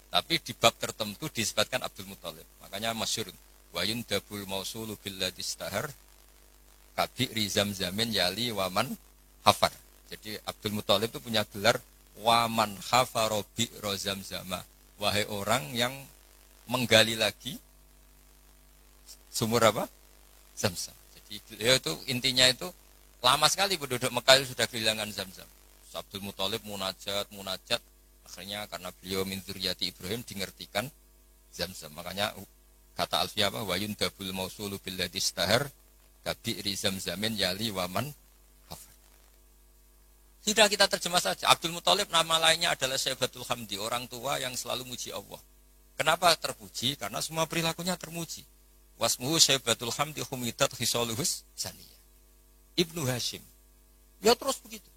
Tapi di bab tertentu dinisbatkan Abdul Muthalib. Makanya masyhur wa yundabul mausulu billadhi istahar kabi'ri Zam-Zamin yali waman hafar. Jadi Abdul Muthalib itu punya gelar waman hafaro bi'ro Zam-Zama. Wahai orang yang menggali lagi sumur apa? Zam-Zam. Jadi beliau itu intinya itu lama sekali penduduk Mekah itu sudah kehilangan Zam-Zam. Abdul Muthalib munajat. Akhirnya karena beliau min dzurriyyati Ibrahim dingertikan Zamzam. Makanya kata Alfiyah apa? Wa yundabul mausulu billadhi istahar kabi'ri zamzamin yali waman hafar. Sudah kita terjemah saja. Abdul Muthalib nama lainnya adalah Syaibatul Hamdi, orang tua yang selalu muji Allah. Kenapa terpuji? Karena semua perilakunya termuji. Wasmuhu Syaibatul Hamdi humidat hisaluhus saniyah. Ibnu Hashim. Ya terus begitu.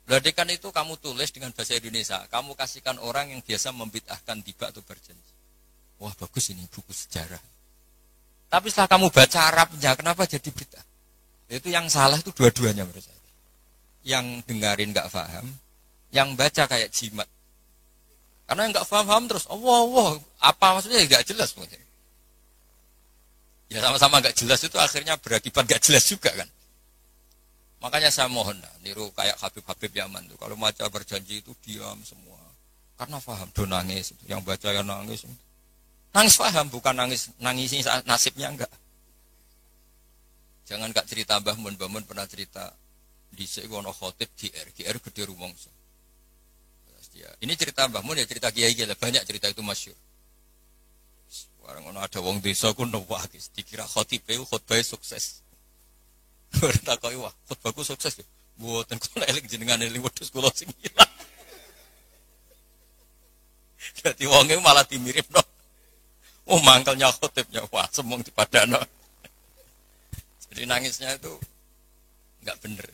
Beladikan itu kamu tulis dengan bahasa Indonesia. Kamu kasihkan orang yang biasa membid'ahkan tiba atau berjanji. Wah bagus ini buku sejarah. Tapi setelah kamu baca Arabnya, kenapa jadi bid'ah? Itu yang salah itu dua-duanya menurut saya. Yang dengarin nggak paham, yang baca kayak jimat. Karena yang nggak paham terus, Allah, apa maksudnya nggak jelas mungkin. Ya sama-sama nggak jelas itu akhirnya berakibat nggak jelas juga kan. Makanya saya mohon, niru kayak Habib-Habib Yaman tuh. Kalau baca berjanji itu diam semua. Karena paham, do nangis. Yang baca yang nangis. Nangis paham, bukan nangisi nasibnya enggak. Jangan gak cerita Mbah Mun pernah cerita di Sewono Khotib GR gede rumongso. Ini cerita Mbah Mun ya cerita kiai lah, banyak cerita itu masyhur. Orang ada wong desa ku nuwakis, dikira khotib khotbah sukses. Berita koi wah, khotbahku sukses ya. Mboten kula eling jenengan eling wedhus kula sing ilang. Dadi wonge malah dimiripno. Oh mangkelnya khotibnya, wah semong di padano. Jadi nangisnya itu enggak benar.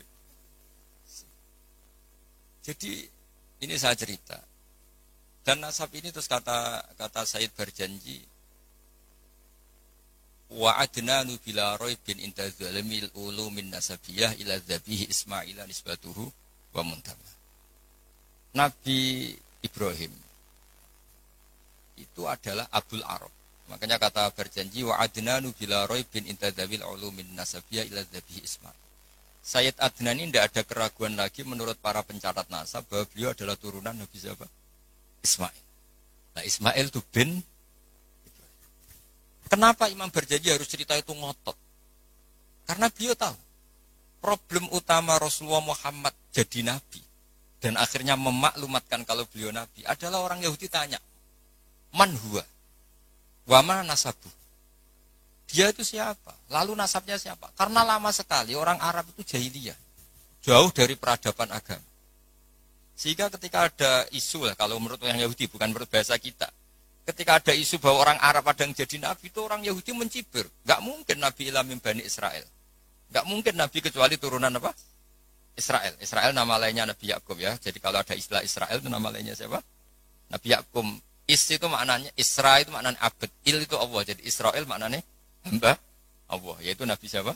Jadi ini saya cerita. Dan nasab ini terus kata Said berjanji wa adnanu bila raibin inda zalimil ulumin nasabiyah ila dzabihi Ismaila nisbatuhu wa muntama. Nabi Ibrahim itu adalah Abul Arab. Makanya kata berjanji wa adnanu bila raibin inda dzawil ulumin nasabiyah ila dzabihi Ismail. Sayyid Adnan ini tidak ada keraguan lagi menurut para pencatat nasab bahwa beliau adalah turunan Nabi siapa? Ismail. Nah Ismail itu bin. Kenapa Imam berjanji harus cerita itu ngotot? Karena beliau tahu problem utama Rasulullah Muhammad jadi Nabi dan akhirnya memaklumatkan kalau beliau Nabi adalah orang Yahudi tanya, man huwa? Wa ma nasabu? Dia itu siapa? Lalu nasabnya siapa? Karena lama sekali orang Arab itu jahiliyah, jauh dari peradaban agama. Sehingga ketika ada isu lah, kalau menurut orang Yahudi bukan menurut bahasa kita, ketika ada isu bahwa orang Arab ada yang jadi Nabi itu orang Yahudi mencibir. Gak mungkin Nabi ilah min Bani Israel. Gak mungkin Nabi kecuali turunan apa? Israel. Israel nama lainnya Nabi Yakub ya. Jadi kalau ada istilah Israel itu nama lainnya siapa? Nabi Yakub. Is itu maknanya, Isra itu maknanya abad. Il itu Allah. Jadi Israel maknanya hamba Allah. Yaitu Nabi siapa?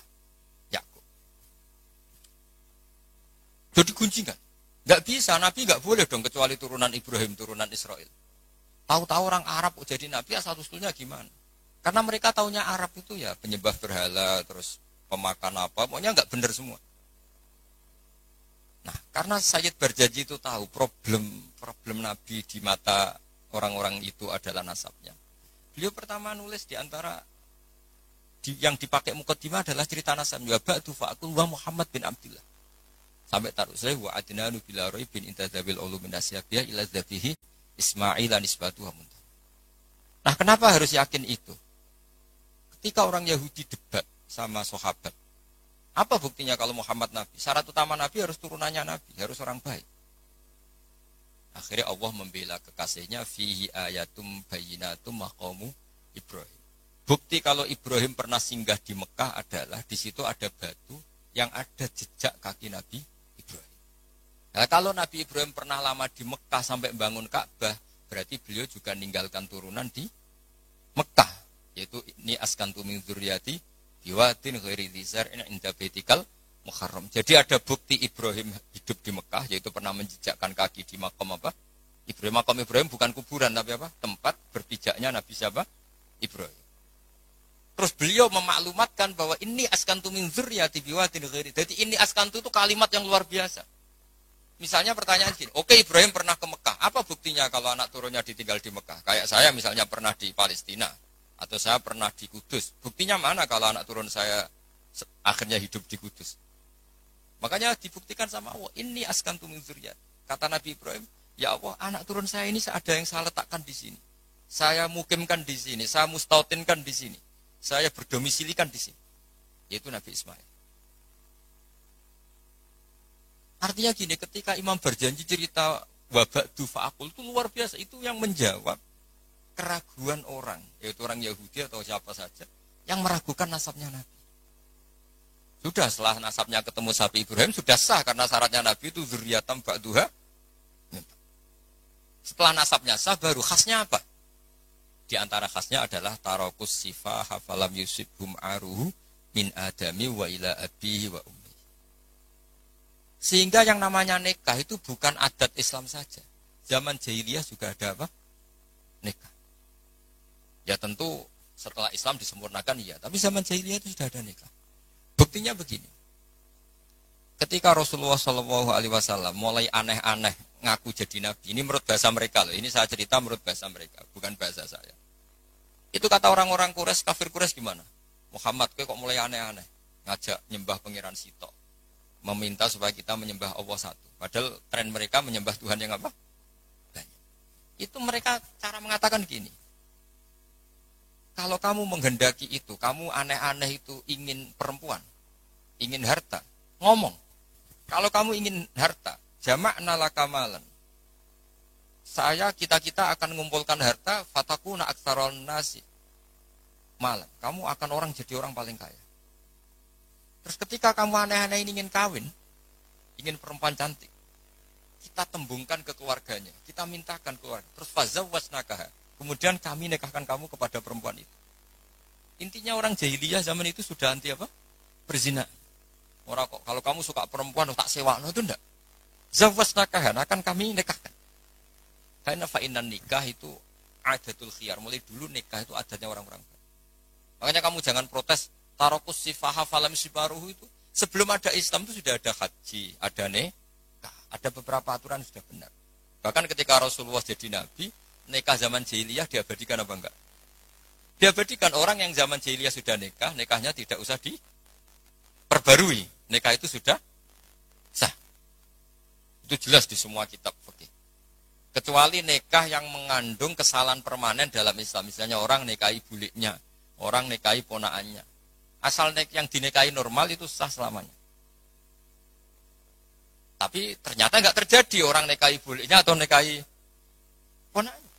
Yakub. Jadi gunjingan. Gak bisa, Nabi gak boleh dong kecuali turunan Ibrahim, turunan Israel. Tahu-tahu orang Arab jadi Nabi asal-usulnya gimana? Karena mereka taunya Arab itu ya penyembah berhala, terus pemakan apa, pokoknya nggak benar semua. Nah, karena Sayyid berjanji itu tahu problem Nabi di mata orang-orang itu adalah nasabnya. Beliau pertama nulis di antara yang dipakai mukaddimah adalah cerita nasabnya. Ba'du fa'akul wa Muhammad bin Abdullah. Sampai taruh saya wa adnanu bila raibin inta dzabil ulumin nasyabiyah ila dzabihi Ismail nisbatuhu. Nah, kenapa harus yakin itu? Ketika orang Yahudi debat sama sahabat, apa buktinya kalau Muhammad Nabi? Syarat utama Nabi harus turunannya Nabi, harus orang baik. Akhirnya Allah membela kekasihnya fihi ayatum bayyinatum maqamu Ibrahim. Bukti kalau Ibrahim pernah singgah di Mekah adalah di situ ada batu yang ada jejak kaki Nabi Ibrahim. Nah, kalau Nabi Ibrahim pernah lama di Mekah sampai bangun Ka'bah, berarti beliau juga meninggalkan turunan di Mekah, yaitu ini askantu min dzurriyyati biwatin ghairi dzar'in inda baitikal muharram. Jadi ada bukti Ibrahim hidup di Mekah, yaitu pernah menjejakkan kaki di makam apa? Ibrahim. Makam Ibrahim bukan kuburan tapi apa? Tempat berpijaknya Nabi siapa? Ibrahim. Terus beliau memaklumatkan bahwa ini askantu min dzurriyyati biwatin ghairi. Jadi ini askantu itu kalimat yang luar biasa. Misalnya pertanyaan gini, oke Ibrahim pernah ke Mekah, apa buktinya kalau anak turunnya ditinggal di Mekah? Kayak saya misalnya pernah di Palestina, atau saya pernah di Kudus. Buktinya mana kalau anak turun saya akhirnya hidup di Kudus? Makanya dibuktikan sama Allah, ini askantu min dzurriyyati. Kata Nabi Ibrahim, ya Allah anak turun saya ini ada yang saya letakkan di sini. saya mukimkan di sini, saya mustautinkan di sini, saya berdomisilikan di sini. Yaitu Nabi Ismail. Artinya gini, ketika Imam berjanji cerita waba'du fa'akul itu luar biasa. Itu yang menjawab keraguan orang, yaitu orang Yahudi atau siapa saja yang meragukan nasabnya Nabi. Sudah setelah nasabnya ketemu sapi Ibrahim sudah sah karena syaratnya Nabi itu dzurriyyatan ba'duha. Setelah nasabnya sah baru khasnya apa? Di antara khasnya adalah tarakus sifah hafalam yusibhum aruhu min adami wa ila abihi wa ummi. Sehingga yang namanya nikah itu bukan adat Islam saja. Zaman jahiliyah juga ada apa? Nikah. Ya tentu setelah Islam disempurnakan iya, tapi zaman jahiliyah itu sudah ada nikah. Buktinya begini. Ketika Rasulullah SAW mulai aneh-aneh ngaku jadi nabi, ini menurut bahasa mereka loh. Ini saya cerita menurut bahasa mereka, bukan bahasa saya. Itu kata orang-orang Quraisy, kafir Quraisy gimana? Muhammad kok mulai aneh-aneh, ngajak nyembah pangeran Sitok, meminta supaya kita menyembah Allah satu. Padahal tren mereka menyembah Tuhan yang apa? Banyak. Itu mereka cara mengatakan gini. Kalau kamu menghendaki itu, kamu aneh-aneh itu ingin perempuan, ingin harta, ngomong. Kalau kamu ingin harta, jama'na laka malan. Kita akan mengumpulkan harta, fatakuna aktsaron nasi malan. Kamu akan orang jadi orang paling kaya. Terus ketika kamu aneh-aneh ingin kawin, ingin perempuan cantik, kita tembungkan ke keluarganya, kita mintakan keluarga. Terus fazawwasnakaha. Kemudian kami nikahkan kamu kepada perempuan itu. Intinya orang jahiliyah zaman itu sudah anti apa? Berzina. Orang kok kalau kamu suka perempuan tak sewa, no, itu enggak. Zawwasnakaha akan kami nikahkan. Karena fa'inan nikah itu adatul khiyar. Mulai dulu nikah itu adatnya orang-orang. Makanya kamu jangan protes tarakus sifaha falam sibaruhu itu. Sebelum ada Islam itu sudah ada haji, ada nikah, ada beberapa aturan sudah benar. Bahkan ketika Rasulullah jadi nabi, nikah zaman jahiliyah diabadikan apa enggak? Diabadikan. Orang yang zaman jahiliyah sudah nikah, nikahnya tidak usah diperbarui. Nikah itu sudah sah. Itu jelas di semua kitab fikih. Kecuali nikah yang mengandung kesalahan permanen dalam Islam. Misalnya orang nikahi buliknya, orang nikahi ponaannya. Asal yang dinikahi normal itu sah selamanya. Tapi ternyata enggak terjadi orang nikahi buliknya atau nikahi ponaannya.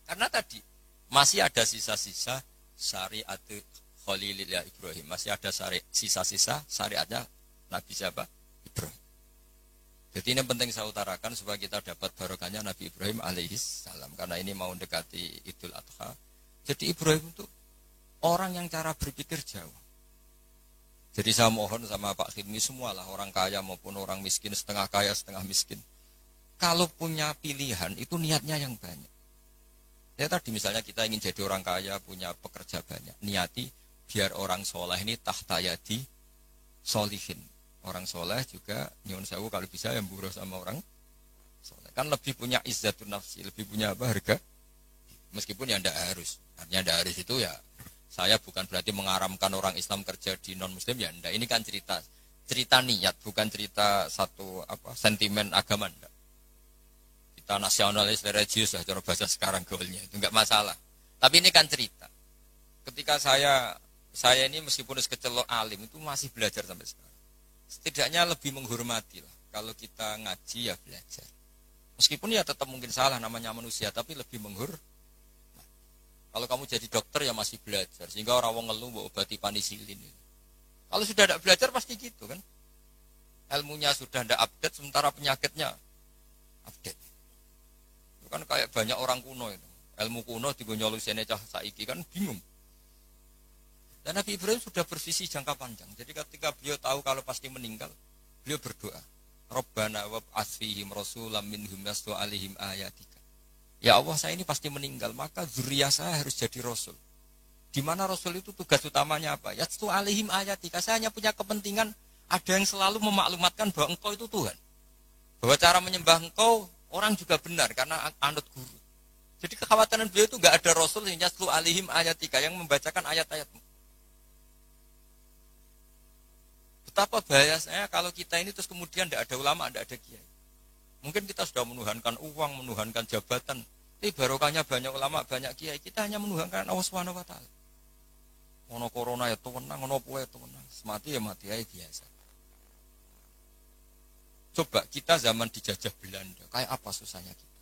Karena tadi masih ada sisa-sisa syariat Khalilillah Ibrahim. Masih ada sisa-sisa syariatnya Nabi siapa? Ibrahim. Jadi ini penting saya utarakan supaya kita dapat barokahnya Nabi Ibrahim alaihis salam. Karena ini mau mendekati Idul Adha. Jadi Ibrahim itu orang yang cara berpikir jauh. Jadi saya mohon sama Pak Khidmi semualah, orang kaya maupun orang miskin, setengah kaya setengah miskin. Kalau punya pilihan itu niatnya yang banyak. Ya tadi misalnya kita ingin jadi orang kaya, punya pekerja banyak. Niati biar orang soleh ini tahtayadi solihin. Orang soleh juga nyuwun sewu kalau bisa yang buruh sama orang soleh. Kan lebih punya izzatun nafsi, lebih punya apa harga. Meskipun ya tidak harus. Artinya tidak harus itu ya. Saya bukan berarti mengaramkan orang Islam kerja di non Muslim ya. Enggak. Ini kan cerita niat, bukan cerita satu apa sentimen agama. Enggak. Kita nasionalis religius lah cara bahasa sekarang goalnya itu enggak masalah. Tapi ini kan cerita. Ketika saya ini meskipun sekecelok alim itu masih belajar sampai sekarang. Setidaknya lebih menghormati lah. Kalau kita ngaji ya belajar. Meskipun ya tetap mungkin salah namanya manusia, tapi lebih menghormati. Kalau kamu jadi dokter ya masih belajar. Sehingga orang wong ngeluh mbok obati penisilin. Kalau sudah tidak belajar pasti gitu kan. Ilmunya sudah tidak update sementara penyakitnya update. Itu kan kayak banyak orang kuno itu. Ilmu kuno digonyolusene cah saiki kan bingung. Dan Nabi Ibrahim sudah bervisi jangka panjang. Jadi ketika beliau tahu kalau pasti meninggal, beliau berdoa, Rabbana wab'ats fihim rasulam minhum yatlu 'alaihim ayatika. Ya Allah, saya ini pasti meninggal, maka zuriyah saya harus jadi rasul. Di mana rasul itu tugas utamanya apa? Yatlu 'alaihim ayatika. Saya hanya punya kepentingan ada yang selalu memaklumatkan bahwa engkau itu Tuhan. Bahwa cara menyembah engkau orang juga benar karena anut guru. Jadi kekhawatiran beliau itu enggak ada rasul yang yatlu 'alaihim ayatika yang membacakan ayat-ayatmu. Betapa bahayanya kalau kita ini terus kemudian tidak ada ulama, tidak ada kiai. Mungkin kita sudah menuhankan uang, menuhankan jabatan. Tapi barokahnya banyak ulama, banyak kiai, kita hanya menuhankan Allah Subhanahu wa taala. Ono corona ya tenang, ono apa ya tenang. Mati ya mati aja biasa. Coba kita zaman dijajah Belanda, kayak apa susahnya kita.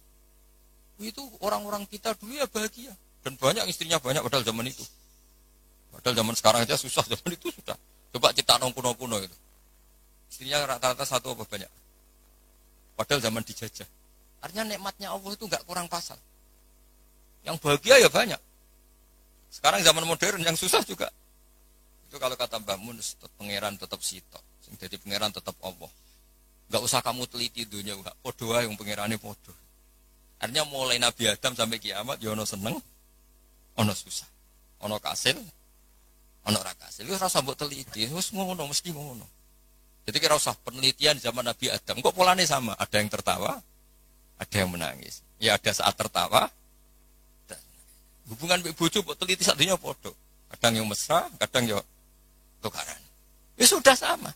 Itu orang-orang kita dulu ya bahagia. Dan banyak istrinya banyak padahal zaman itu. Padahal zaman sekarang aja susah, zaman itu sudah. Coba kita nong kuno-kuno itu. Istrinya rata-rata satu apa banyak. Padahal zaman dijajah. Artinya nikmatnya Allah itu enggak kurang pasal. Yang bahagia ya banyak. Sekarang zaman modern yang susah juga. Itu kalau kata Mbah Mun, pangeran tetap sitok. Sing dadi pangeran tetap Allah. Enggak usah kamu teliti dunia, enggak podo wae wong pangerane podo. Artinya mulai Nabi Adam sampai kiamat ya ono seneng, ono susah. Ono kasil, ono ra kasil. Wis ora usah mbok teliti, wis ngono mesti ngono. Jadi kira usah penelitian zaman Nabi Adam. Kok polanya sama? Ada yang tertawa, ada yang menangis. Ya ada saat tertawa. Hubungan mbek bojo kok teliti satunya podo. Kadang yang mesra, kadang yang tukaran. Ya sudah sama.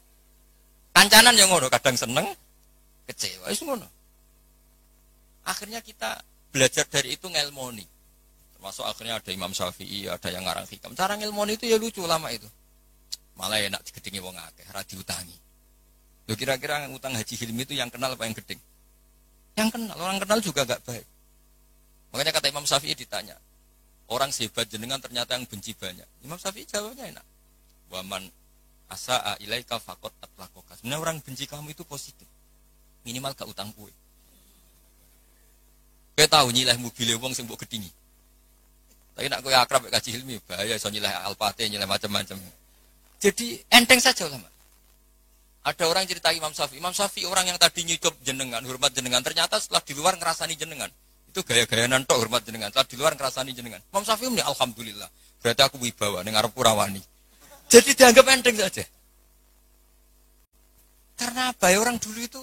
Kancanan yang ngono, kadang seneng, kecewa. Ya ngono. Akhirnya kita belajar dari itu ngelmoni. Termasuk akhirnya ada Imam Syafi'i, ada yang ngarang hikam. Cara ngelmoni itu ya lucu lama itu. Malah enak digedingi wong akeh, ora diutangi. Loh kira-kira utang Haji Hilmi itu yang kenal apa yang gedeng? Yang kenal, orang kenal juga enggak baik. Makanya kata Imam Syafi'i ditanya, orang sehebat jenengan ternyata yang benci banyak. Imam Syafi'i jawabnya enak. Waman asa'a ilaika faqad atlaqaka. Sebenarnya orang benci kamu itu positif. Minimal gak utang kue. Kowe tahu nyileh mobil wong sing mbok gedhingi. Tapi nak kowe akrab mek Haji Hilmi bahaya iso nyileh Alphate, nyileh macam-macam. Jadi enteng saja ulama. Ada orang cerita Imam Syafi'i orang yang tadi nyucup jenengan, hormat jenengan, ternyata setelah di luar ngerasani jenengan. Itu gaya-gayaan tok hormat jenengan, setelah di luar ngerasani jenengan. Imam Syafi'i muni alhamdulillah. Berarti aku wibawa ning arep kurawani. Jadi dianggap enteng saja. Karena apa? Ya orang dulu itu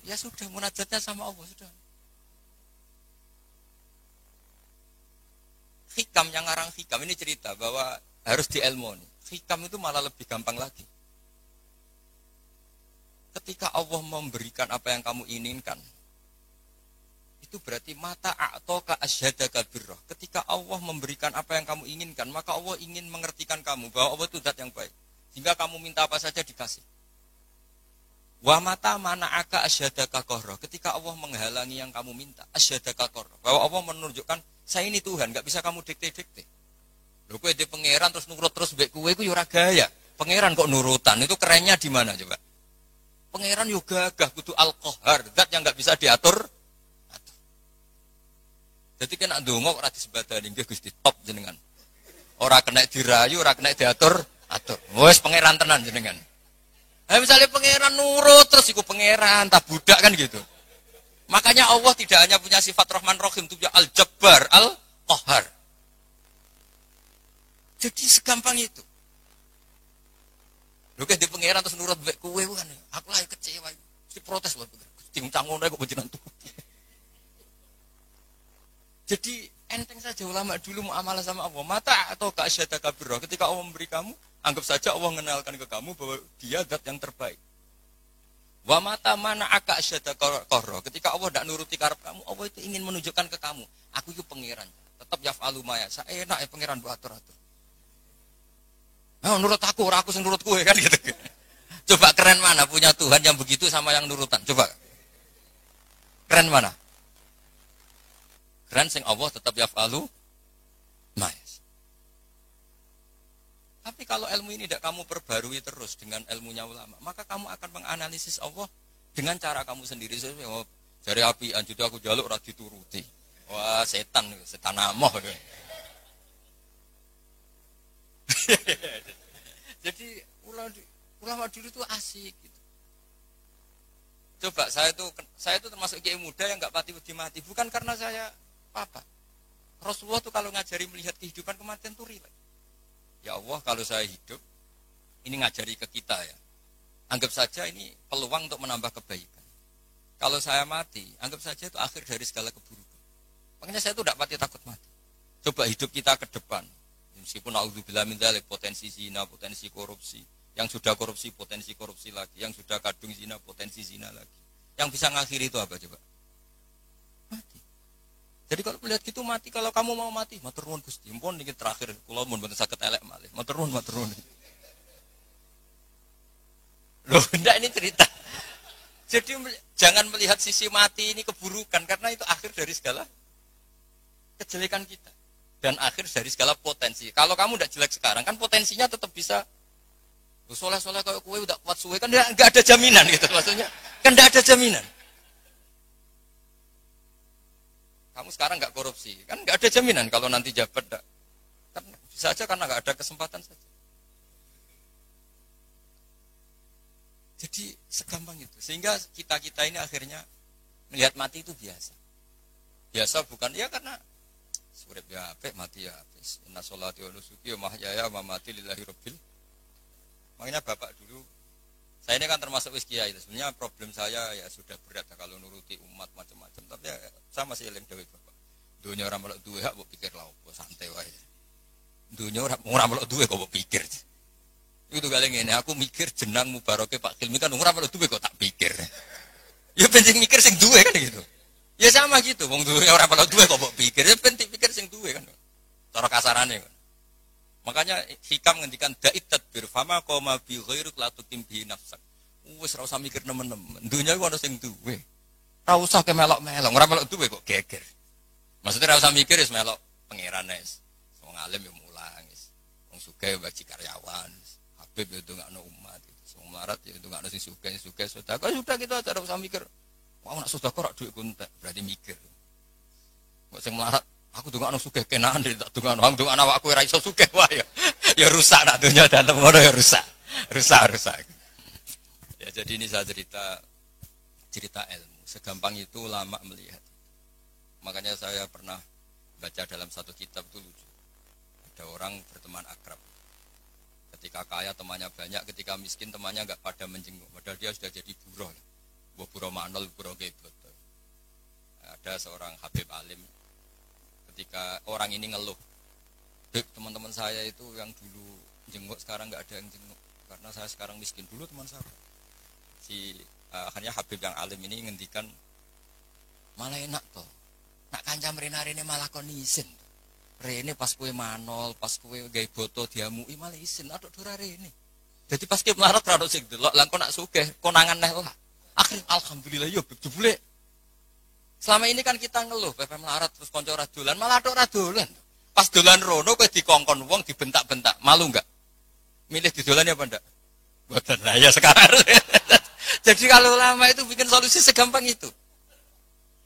ya sudah munajatnya sama Allah sudah. Hikam yang ngarang hikam ini cerita bahwa harus dielmoni. Hikam itu malah lebih gampang lagi. Ketika Allah memberikan apa yang kamu inginkan, itu berarti mata a'toka asyhadaka birrah. Ketika Allah memberikan apa yang kamu inginkan, maka Allah ingin mengertikan kamu bahwa Allah itu zat yang baik. Sehingga kamu minta apa saja dikasih. Wa mata mana'aka asyhadaka qarra. Ketika Allah menghalangi yang kamu minta, asyhadaka qarra. Bahwa Allah menunjukkan saya ini Tuhan, enggak bisa kamu dikte-dikte. Lho kowe di pangeran terus nurut terus mbek kowe iku ya ora gaya. Pangeran kok nurutan, itu kerennya di mana coba? Pangeran yo gagah kudu al-qahar, zat yang enggak bisa diatur. Jadi kena ndonga kok ora disebadani nggih Gusti top jenengan. Ora kena dirayu, ora kena diatur, atur. Wis pangeran tenan jenengan. Misalnya pangeran nurut terus iku pangeran, tak budak kan gitu. Makanya Allah tidak hanya punya sifat Rahman Rahim, itu punya Al-Jabbar, Al-Qahar. Jadi segampang itu. Lho di pangeran terus nurut mbek kowe kan. Aku lah kecewa. Mesti protes lho. Gusti ngono kok panjenengan tuh. Jadi enteng saja ulama dulu muamalah sama Allah. Mata atau ka'asyadaka birrah. Ketika Allah memberi kamu, anggap saja Allah mengenalkan ke kamu bahwa dia zat yang terbaik. Wa mata mana aka asyadaka qarra. Ketika Allah tidak nuruti karep kamu, Allah itu ingin menunjukkan ke kamu, aku itu pangeran. Tetap yaf'alu ma yasha. Enak ya pangeran buat atur-atur. Nah, nurut aku, ora aku sing nurut kowe kan gitu. Coba keren mana punya Tuhan yang begitu sama yang nurutan. Coba. Keren mana? Keren sing Allah tetap yaf'alu ma yasha. Tapi kalau ilmu ini tidak kamu perbarui terus dengan ilmunya ulama, maka kamu akan menganalisis Allah dengan cara kamu sendiri. Oh, jari api anjudu aku jaluk ora dituruti. Wah, setan amoh. Jadi ulama dulu itu asik gitu. Coba saya itu termasuk kiai muda yang enggak mati bukan karena saya apa. Rasulullah tuh kalau ngajari melihat kehidupan kematian tuh rileks. Ya Allah, kalau saya hidup, ini ngajari ke kita ya. Anggap saja ini peluang untuk menambah kebaikan. Kalau saya mati, anggap saja itu akhir dari segala keburukan. Makanya saya itu tidak pati takut mati. Coba hidup kita ke depan. Meskipun na'udzubillah min dzalik, potensi zina, potensi korupsi. Yang sudah korupsi, potensi korupsi lagi. Yang sudah kadung zina, potensi zina lagi. Yang bisa ngakhiri itu apa coba? Mati. Jadi kalau melihat gitu mati, kalau kamu mau mati, matur nuwun Gusti. Mumpun niki terakhir kula mun mboten saged elek malih. Matur nuwun, matur nuwun. Loh, enggak ini cerita. Jadi jangan melihat sisi mati ini keburukan karena itu akhir dari segala kejelekan kita dan akhir dari segala potensi. Kalau kamu tidak jelek sekarang kan potensinya tetap bisa soleh-soleh kayak kue udah kuat suwe kan nggak ada jaminan gitu maksudnya. Kan nggak ada jaminan. Kamu sekarang nggak korupsi, kan nggak ada jaminan kalau nanti jabat enggak. Kan bisa aja karena nggak ada kesempatan saja. Jadi segampang itu. Sehingga kita ini akhirnya melihat mati itu biasa. Biasa bukan ya karena surip ya apik mati ya habis. Inna sholati wa nusuki wa mahyaya wa mamati lillahi rabbil. Makanya Bapak dulu saya ini kan termasuk wis kiai itu. Sebenarnya problem saya ya sudah berat ya, kalau nuruti umat macam-macam. Tapi ya, saya masih eling dhewe Bapak. Dunia ora melok duwe hak mbok pikir lha opo santai wae. Dunia ora melok duwe kok mbok pikir. Itu kali ngene, aku mikir jenang mubaroke Pak Kilmi kan ora melok duwe kok tak pikir. Ya penting mikir sing duwe kan gitu. Ya sama gitu, wong duwe ora melok duwe kok mbok pikir. Ya penting pikir sing duwe kan. Cara kasarane kan. Makanya hikam ngendikan da'it tadbir fama qoma bi ghairuk la tuqim bi nafsak. Wis ora usah mikir nemen-nemen. Dunya iku ana sing duwe. Ora usah ke melok-melok, ora melok duwe kok geger. Maksudnya ora usah mikir wis melok pangeran wis. Wong alim ya mulang wis. Wong sugih bagi karyawan. Habib itu enggak ana umat. Wong melarat ya itu enggak ana sing sugih sedekah. Sudah gitu aja ora usah mikir. Wong nak sedekah rak duit kuntek, berarti mikir. Kok sing melarat aku tuh nggak sugih kenaan deh, tak tuh nggak tuh anak aku ora iso sugih wah ya, ya rusak nak dunia dan temen ya rusak. Ya jadi ini saya cerita ilmu, segampang itu lama melihat. Makanya saya pernah baca dalam satu kitab itu lucu. Ada orang berteman akrab. Ketika kaya temannya banyak, ketika miskin temannya nggak pada menjenguk. Padahal dia sudah jadi buruh, buruh manol, buruh gebet. Ada seorang Habib alim. Ketika orang ini ngeluh, teman-teman saya itu yang dulu jenguk sekarang nggak ada yang jenguk karena saya sekarang miskin. Dulu teman saya akhirnya Habib yang alim ini ngendikan malah enak toh, nak kancam rene malah kon isin rene pas kue manol, pas kue gawe boto diamui malah isin aduk dora rene. Jadi pas kue melarat rado sing delok lan kon nak sugih konangan neh lah. Akhirnya alhamdulillah yo jebule. Selama ini kan kita ngeluh, pepe melarat terus konco ora dolan, malah tok ora dolan. Pas dolan rono kowe dikongkon wong dibentak-bentak, malu enggak? Milih didolani apa ndak? Mboten lah ya sekarang. Jadi kalau lama itu bikin solusi segampang itu.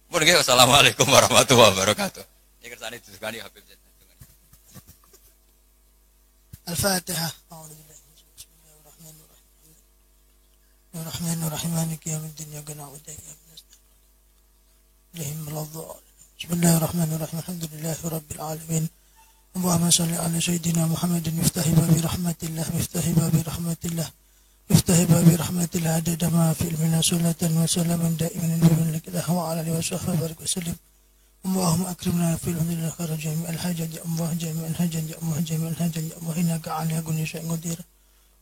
Mun nggih wassalamualaikum warahmatullahi wabarakatuh. Iki kersane disukani Habib Z. Al-Fatihah. Bismillahirrahmanirrahim. Maliki yaumiddin ya na'budu wa iyyaka نستعين بسم الله الرحمن الرحيم الحمد لله رب العالمين اللهم صل على سيدنا محمد مفتاح باب رحمة الله مفتاح باب رحمة الله مفتاح باب رحمة الله عدد ما في علمنا صلاة وسلاما دائما بمن لك الله وعلى اله وصحبه وبارك وسلم اللهم اكرمنا في الحمد لله خير جميع الحاجات يا الله جميع الحاجات يا الله جميع الحاجات يا الله انك على كل شيء قدير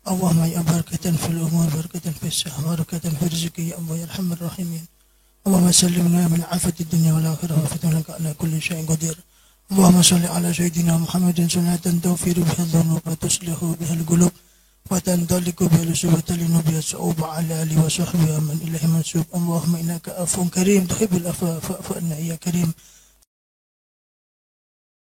اللهم يا بركة في الامور بركة في الصحة بركة في الرزق يا الله يا ارحم الراحمين اللهم سلمنا من عافية الدنيا والآخرة وفتنك على كل شيء قدير اللهم صل على سيدنا محمد صلاة توفر بها الذنوب وتصلح بها القلوب وتندلك بها الأسوء وتلين بها الصعوب على آله وصحبه من إله منسوب اللهم إنك عفو كريم تحب العفو فاعف عنا يا كريم